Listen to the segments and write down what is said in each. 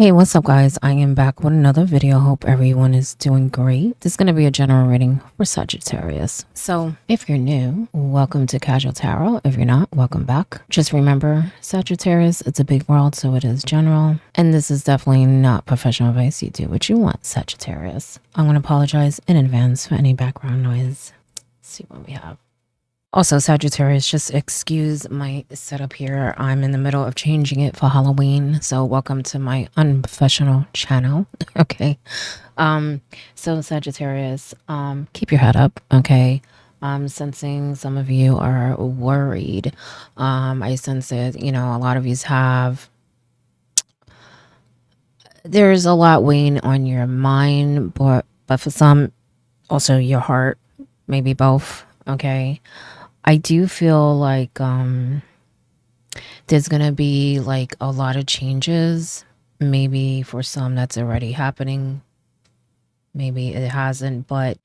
Hey, what's up, guys? I am back with another video. Hope everyone is doing great. This is going to be a general reading for Sagittarius. So, if you're new, welcome to Casual Tarot. If you're not, welcome back. Just remember, Sagittarius, it's a big world, so it is general. And this is definitely not professional advice. You do what you want, Sagittarius. I'm going to apologize in advance for any background noise. Let's see what we have. Also, Sagittarius, just excuse my setup here. I'm in the middle of changing it for Halloween. So welcome to my unprofessional channel. Okay. So Sagittarius, keep your head up, okay? I'm sensing some of you are worried. I sense that, a lot of you there's a lot weighing on your mind, but for some, also your heart, maybe both, okay? I do feel like there's gonna be like a lot of changes. Maybe for some that's already happening. Maybe it hasn't, but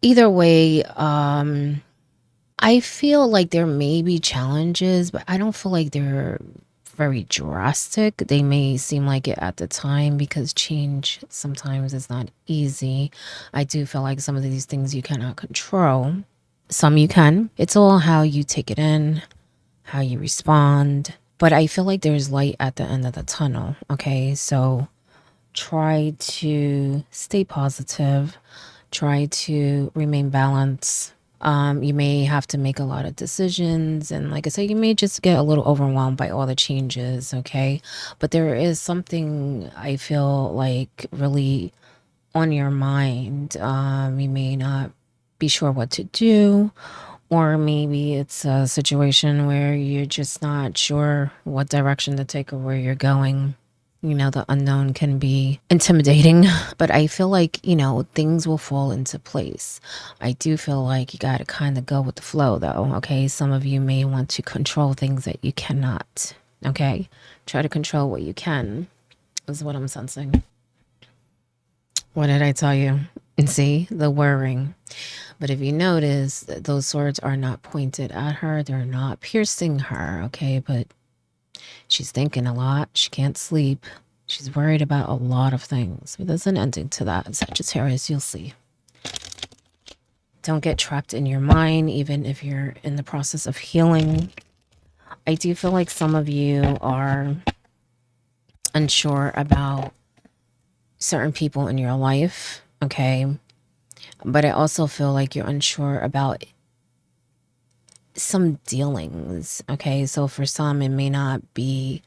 either way, I feel like there may be challenges, but I don't feel like they're very drastic. They may seem like it at the time because change sometimes is not easy. I do feel like some of these things you cannot control. Some you can. It's all how you take it in, how you respond. But I feel like there's light at the end of the tunnel. Okay. So try to stay positive, try to remain balanced. You may have to make a lot of decisions. And like I said, you may just get a little overwhelmed by all the changes. Okay. But there is something I feel like really on your mind. You may not be sure what to do, or maybe it's a situation where you're just not sure what direction to take or where you're going. The unknown can be intimidating, but I feel like, things will fall into place. I do feel like you got to kind of go with the flow, though. Okay. Some of you may want to control things that you cannot. Okay. Try to control what you can, is what I'm sensing. What did I tell you? And see, the worrying. But if you notice, those swords are not pointed at her. They're not piercing her, okay? But she's thinking a lot. She can't sleep. She's worried about a lot of things. But there's an ending to that. Sagittarius, you'll see. Don't get trapped in your mind, even if you're in the process of healing. I do feel like some of you are unsure about certain people in your life, okay? But I also feel like you're unsure about some dealings, okay? So for some, it may not be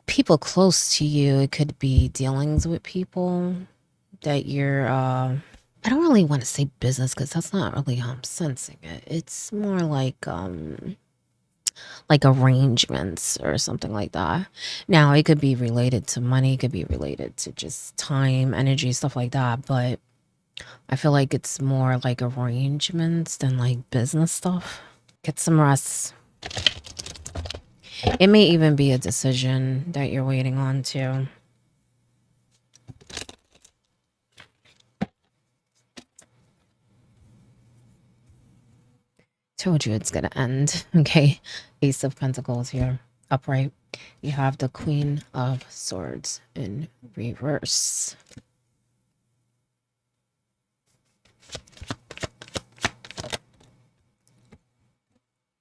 people close to you. It could be dealings with people that you're, I don't really want to say business because that's not really how I'm sensing it. It's more like arrangements or something like that. Now, it could be related to money, it could be related to just time, energy, stuff like that. But I feel like it's more like arrangements than like business stuff. Get some rest. It may even be a decision that you're waiting on too. Told you it's gonna end. Okay. Ace of Pentacles here. Upright. You have the Queen of Swords in reverse.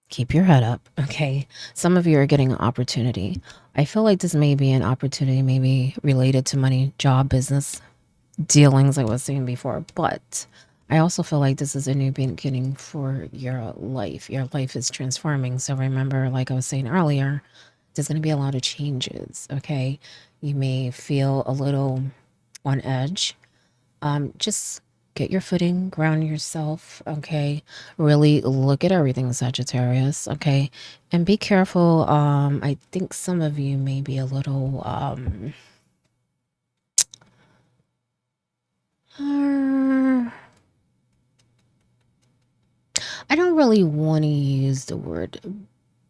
Keep your head up, okay? Some of you are getting an opportunity. I feel like this may be an opportunity, maybe related to money, job, business, dealings, like I was saying before. But I also feel like this is a new beginning for your life. Your life is transforming. So remember, like I was saying earlier, there's going to be a lot of changes, okay? You may feel a little on edge. Just get your footing, ground yourself, okay? Really look at everything, Sagittarius, okay? And be careful. I think some of you may be a little I don't really want to use the word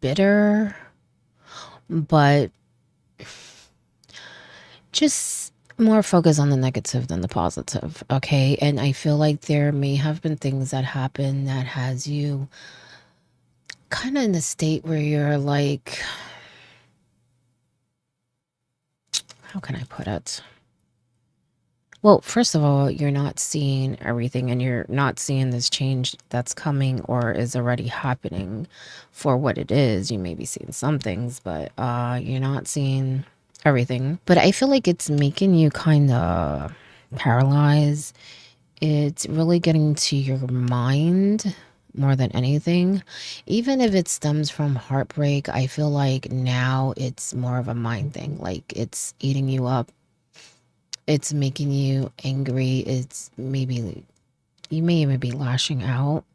bitter, but just more focus on the negative than the positive, okay? And I feel like there may have been things that happen that has you kind of in a state where you're like, how can I put it? Well, first of all, you're not seeing everything, and you're not seeing this change that's coming or is already happening for what it is. You may be seeing some things, but you're not seeing everything. But I feel like it's making you kind of paralyzed. It's really getting to your mind more than anything. Even if it stems from heartbreak, I feel like now it's more of a mind thing. Like it's eating you up, it's making you angry. It's maybe you may even be lashing out.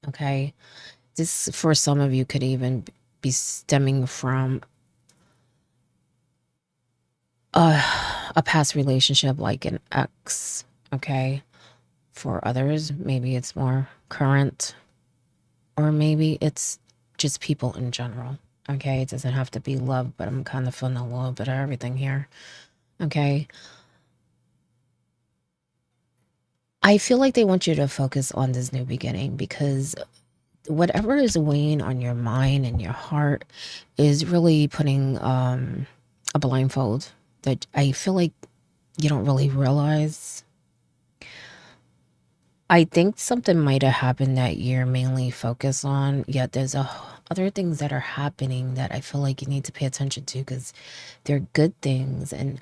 Okay. This for some of you could even be stemming from a past relationship like an ex. Okay. For others, maybe it's more current, or maybe it's just people in general. Okay. It doesn't have to be love, but I'm kind of feeling a little bit of everything here. Okay. I feel like they want you to focus on this new beginning because whatever is weighing on your mind and your heart is really putting a blindfold that I feel like you don't really realize. I think something might have happened that you're mainly focused on, yet there's other things that are happening that I feel like you need to pay attention to because they're good things. And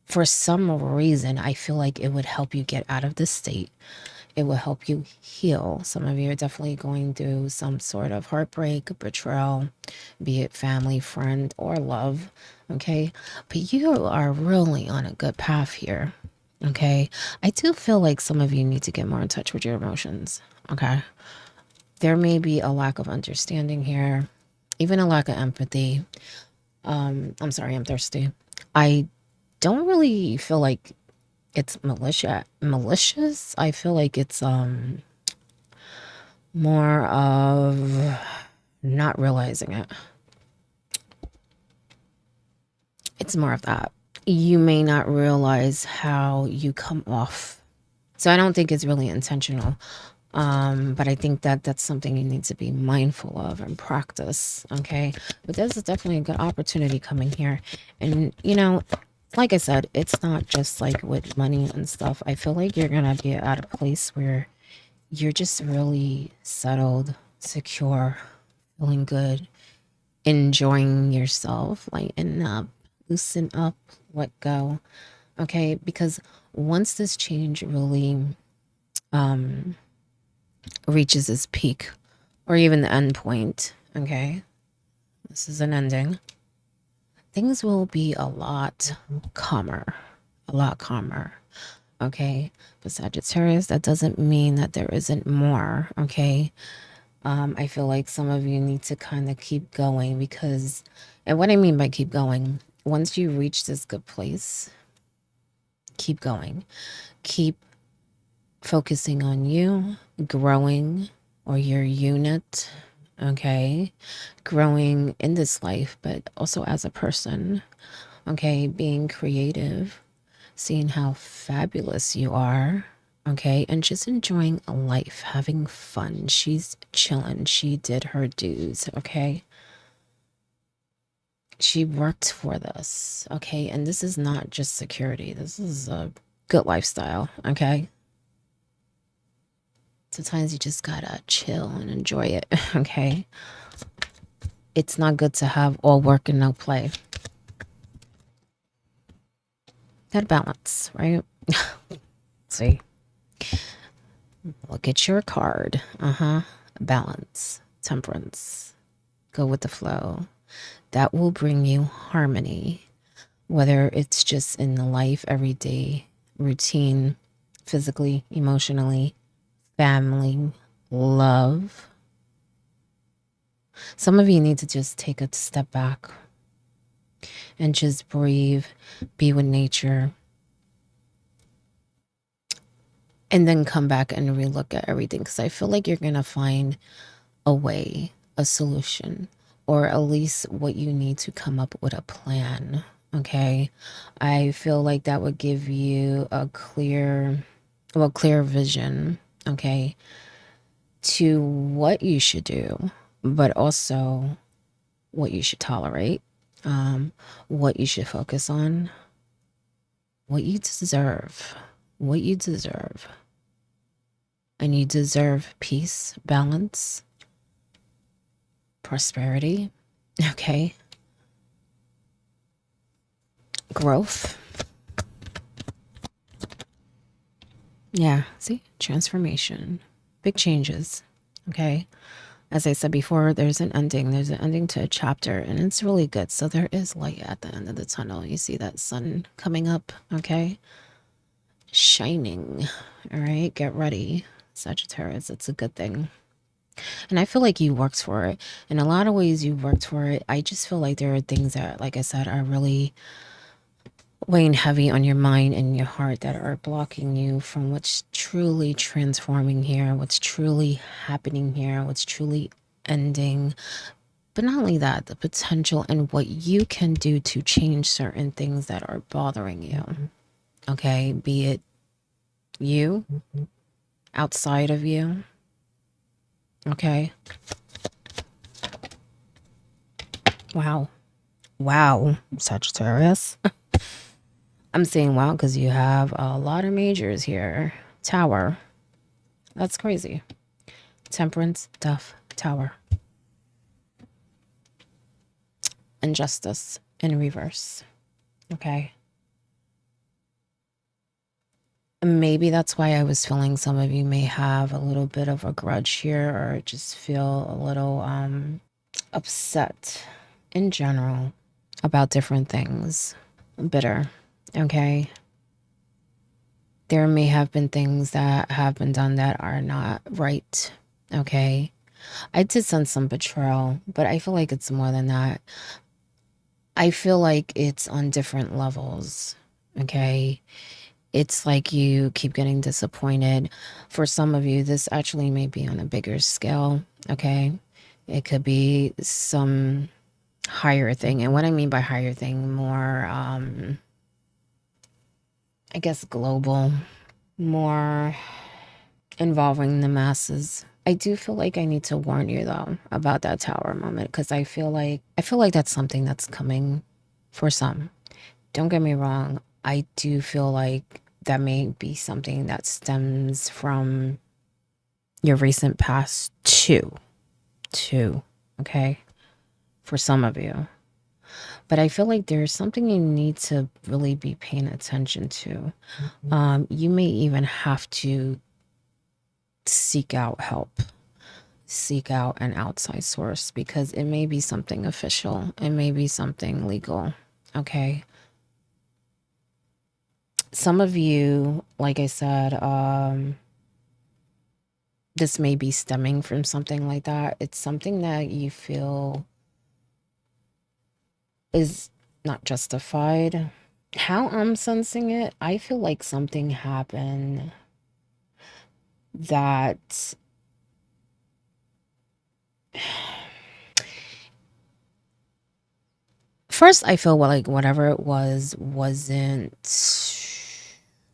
for some reason, I feel like it would help you get out of this state. It will help you heal. Some of you are definitely going through some sort of heartbreak, betrayal, be it family, friend, or love. Okay. But you are really on a good path here. Okay. I do feel like some of you need to get more in touch with your emotions. Okay. There may be a lack of understanding here, even a lack of empathy. I'm sorry, I'm thirsty. I don't really feel like it's malicious. I feel like it's more of not realizing it. It's more of that. You may not realize how you come off. So I don't think it's really intentional. But I think that that's something you need to be mindful of and practice. Okay. But there's definitely a good opportunity coming here. And, you know, like I said, it's not just like with money and stuff. I feel like you're going to be at a place where you're just really settled, secure, feeling good, enjoying yourself, lighten up, loosen up, let go. Okay. Because once this change really reaches its peak or even the end point, okay, this is an ending, things will be a lot calmer, a lot calmer. Okay. But Sagittarius, that doesn't mean that there isn't more. Okay. I feel like some of you need to kind of keep going because, and what I mean by keep going, once you reach this good place, keep going. Keep focusing on you, growing, or your unit. Okay. Growing in this life, but also as a person. Okay. Being creative, seeing how fabulous you are. Okay. And just enjoying life, having fun. She's chilling. She did her dues. Okay. She worked for this. Okay. And this is not just security, this is a good lifestyle. Okay. Sometimes you just gotta chill and enjoy it. Okay. It's not good to have all work and no play. That balance, right? See, look at your card. Balance, temperance, go with the flow. That will bring you harmony, whether it's just in the life, everyday routine, physically, emotionally, family, love. Some of you need to just take a step back and just breathe, be with nature, and then come back and relook at everything. Because I feel like you're going to find a way, a solution, or at least what you need to come up with a plan. Okay. I feel like that would give you a clear vision. Okay. To what you should do, but also what you should tolerate. what you should focus on, what you deserve, what you deserve. And you deserve peace, balance, prosperity, okay? Growth. Yeah, see? Transformation. Big changes, okay? As I said before, there's an ending. There's an ending to a chapter, and it's really good. So there is light at the end of the tunnel. You see that sun coming up, okay? Shining, all right? Get ready, Sagittarius. It's a good thing. And I feel like you worked for it. In a lot of ways, you worked for it. I just feel like there are things that, like I said, are really weighing heavy on your mind and your heart that are blocking you from what's truly transforming here, what's truly happening here, what's truly ending. But not only that, the potential and what you can do to change certain things that are bothering you. Okay, be it you, outside of you. Okay. Wow. Wow, Sagittarius. I'm saying wow because you have a lot of majors here. Tower. That's crazy. Temperance, Death, Tower. And Justice in reverse. Okay. Maybe that's why I was feeling some of you may have a little bit of a grudge here or just feel a little upset in general about different things. Bitter. Okay. There may have been things that have been done that are not right. Okay. I did sense some betrayal, but I feel like it's more than that. I feel like it's on different levels. Okay. It's like you keep getting disappointed. For some of you, this actually may be on a bigger scale. Okay. It could be some higher thing. And what I mean by higher thing, more, I guess, global, more involving the masses. I do feel like I need to warn you though about that tower moment because I feel like that's something that's coming for some. Don't get me wrong. I do feel like that may be something that stems from your recent past too. Okay? For some of you. But I feel like there's something you need to really be paying attention to. You may even have to seek out help, seek out an outside source because it may be something official, it may be something legal. Okay. Some of you, like I said, this may be stemming from something like that. It's something that you feel is not justified. How I'm sensing it, I feel like something happened that first I feel like whatever it was wasn't,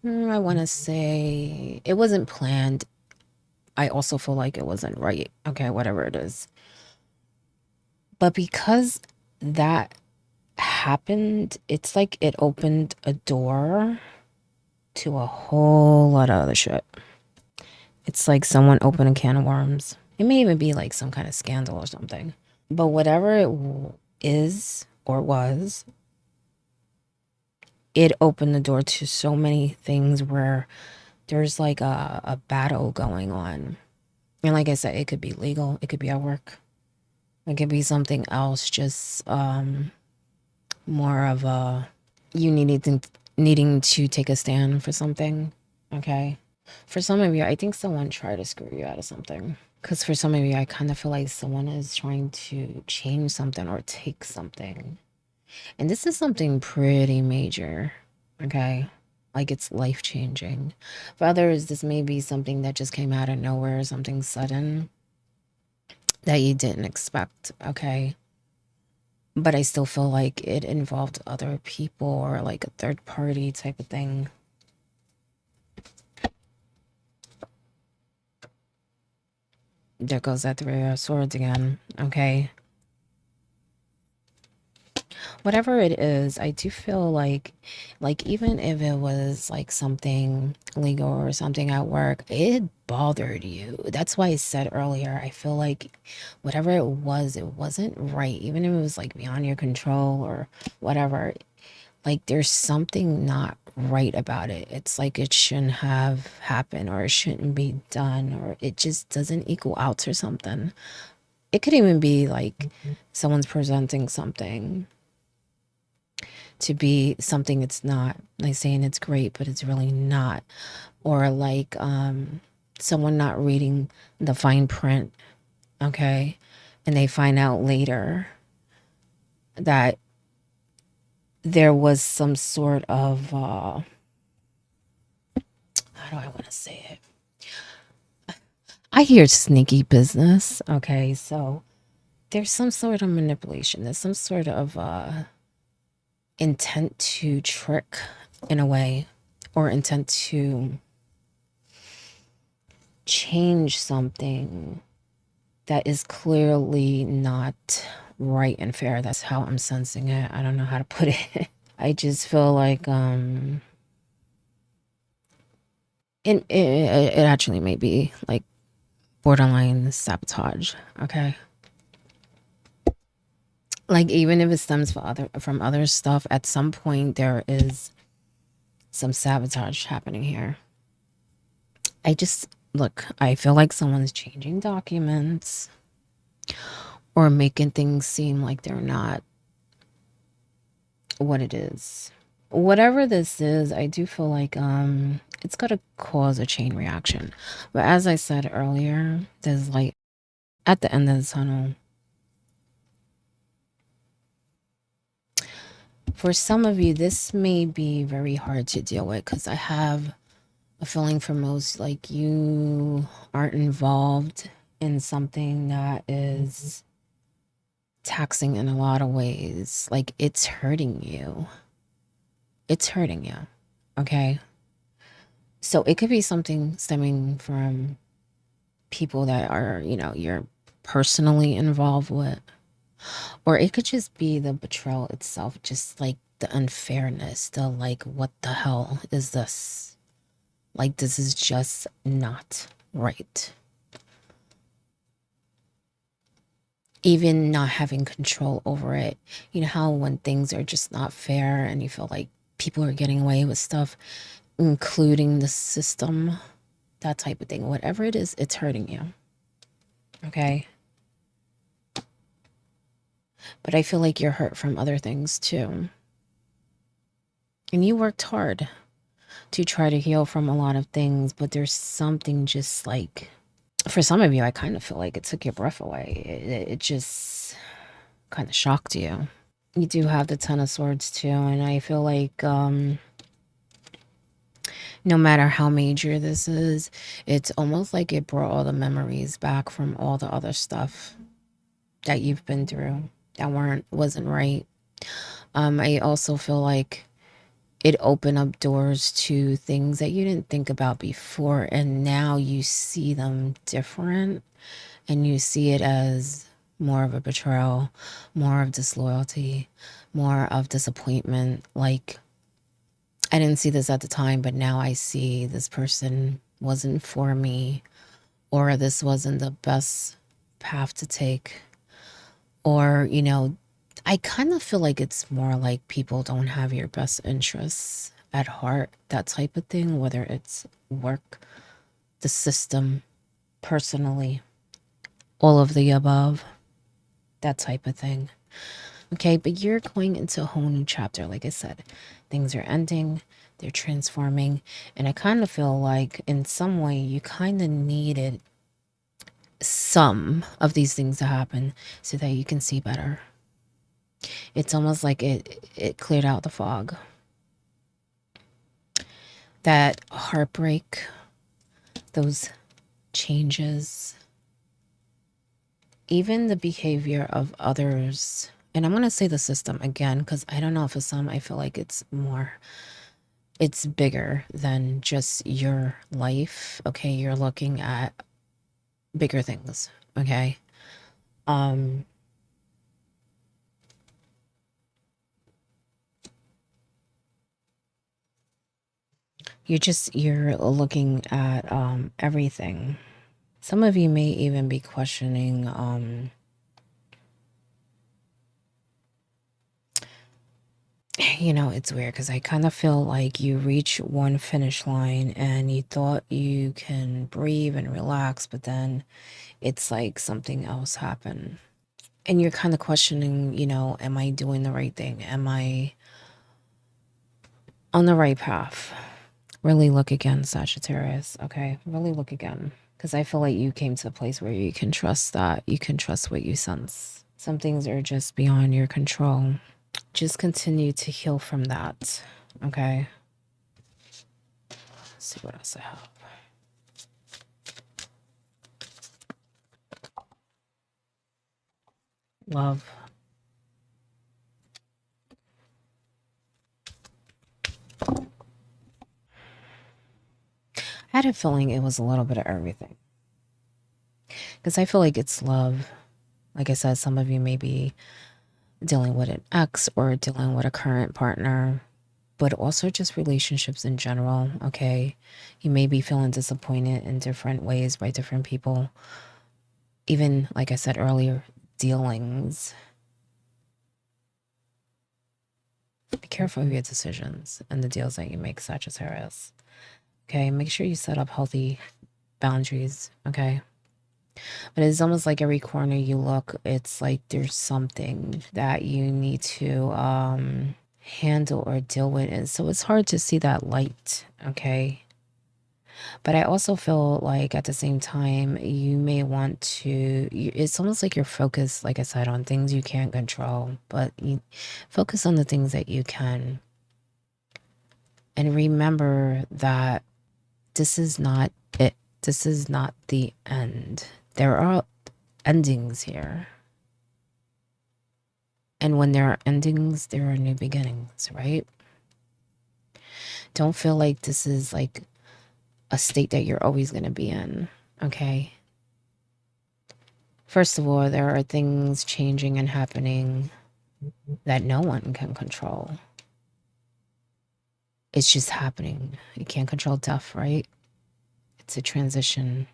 I want to say it wasn't planned. I also feel like it wasn't right. Okay, whatever it is. But because that happened, it's like it opened a door to a whole lot of other shit. It's like someone opened a can of worms. It may even be like some kind of scandal or something. But whatever it is or was, it opened the door to so many things where there's like a battle going on. And like I said, it could be legal. It could be at work. It could be something else, just more of a you needing to take a stand for something. Okay. For some of you, I think someone tried to screw you out of something. Because for some of you, I kind of feel like someone is trying to change something or take something. And this is something pretty major. Okay. Like it's life changing. For others, this may be something that just came out of nowhere, something sudden that you didn't expect. Okay. But I still feel like it involved other people or like a third party type of thing. There goes that Three of Swords again. Okay. Whatever it is, I do feel like even if it was like something legal or something at work, it bothered you. That's why I said earlier, I feel like whatever it was, it wasn't right. Even if it was like beyond your control or whatever, like there's something not right about it. It's like it shouldn't have happened or it shouldn't be done or it just doesn't equal out or something. It could even be like someone's presenting something to be something it's not, like saying it's great but it's really not, or like someone not reading the fine print, okay, and they find out later that there was some sort of how do I want to say it, I hear sneaky business, okay, so there's some sort of manipulation, there's some sort of intent to trick in a way, or intent to change something that is clearly not right and fair. That's how I'm sensing it. I don't know how to put it. I just feel like it actually may be like borderline sabotage, okay? Like even if it stems from other stuff, at some point there is some sabotage happening here. I just look, I feel like someone's changing documents or making things seem like they're not what it is. Whatever this is, I do feel like it's gonna cause a chain reaction. But as I said earlier, there's light at the end of the tunnel. For some of you, this may be very hard to deal with because I have a feeling for most like you aren't involved in something that is taxing in a lot of ways. Like it's hurting you. It's hurting you. Okay. So it could be something stemming from people that are, you know, you're personally involved with. Or it could just be the betrayal itself, just like the unfairness, the like, what the hell is this? Like, this is just not right. Even not having control over it. You know how when things are just not fair and you feel like people are getting away with stuff, including the system, that type of thing. Whatever it is, it's hurting you. Okay? But I feel like you're hurt from other things too. And you worked hard to try to heal from a lot of things, but there's something just like, for some of you, I kind of feel like it took your breath away. It just kind of shocked you. You do have the Ten of Swords too, and I feel like no matter how major this is, it's almost like it brought all the memories back from all the other stuff that you've been through that wasn't right. I also feel like it opened up doors to things that you didn't think about before, and now you see them different, and you see it as more of a betrayal, more of disloyalty, more of disappointment. Like, I didn't see this at the time, but now I see this person wasn't for me, or this wasn't the best path to take, or, you know, I kind of feel like it's more like people don't have your best interests at heart, that type of thing, whether it's work, the system, personally, all of the above, that type of thing. Okay, but you're going into a whole new chapter. Like I said, things are ending, they're transforming, and I kind of feel like in some way you kind of needed some of these things to happen so that you can see better. It's almost like it cleared out the fog. That heartbreak, those changes, even the behavior of others. And I'm going to say the system again, because I don't know, for some, I feel like it's bigger than just your life. Okay. You're looking at bigger things. Okay. Um, You're looking at everything. Some of you may even be questioning you know, it's weird because I kind of feel like you reach one finish line and you thought you can breathe and relax, but then it's like something else happened. And you're kind of questioning, you know, am I doing the right thing? Am I on the right path? Really look again, Sagittarius, okay? Really look again. Because I feel like you came to a place where you can trust that. You can trust what you sense. Some things are just beyond your control. Just continue to heal from that, okay? Let's see what else I have. Love. I had a feeling it was a little bit of everything. Because I feel like it's love. Like I said, some of you may be dealing with an ex or dealing with a current partner, but also just relationships in general, okay? You may be feeling disappointed in different ways by different people. Even, like I said earlier, dealings. Be careful of your decisions and the deals that you make, Sagittarius. Okay, make sure you set up healthy boundaries, okay? But it's almost like every corner you look, it's like there's something that you need to handle or deal with. And so it's hard to see that light, okay? But I also feel like at the same time, you may want to, it's almost like you're focused, like I said, on things you can't control, but you focus on the things that you can. And remember that this is not it. This is not the end. There are endings here. And when there are endings, there are new beginnings, right? Don't feel like this is like a state that you're always going to be in, okay? First of all, there are things changing and happening that no one can control. It's just happening. You can't control death, right? It's a transition.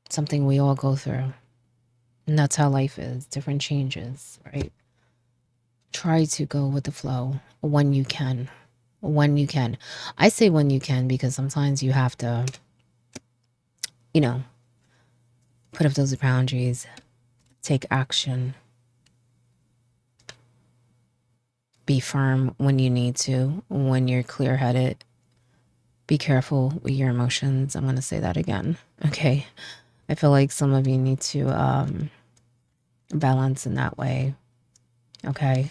Something we all go through. And that's how life is. Different changes, right? Try to go with the flow when you can. When you can. I say when you can because sometimes you have to, you know, put up those boundaries, take action, be firm when you need to, when you're clear headed. Be careful with your emotions. I'm going to say that again. Okay. I feel like some of you need to balance in that way. Okay.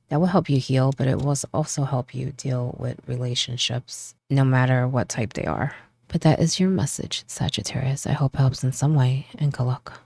That will help you heal, but it will also help you deal with relationships, no matter what type they are. But that is your message, Sagittarius. I hope it helps in some way, and good luck.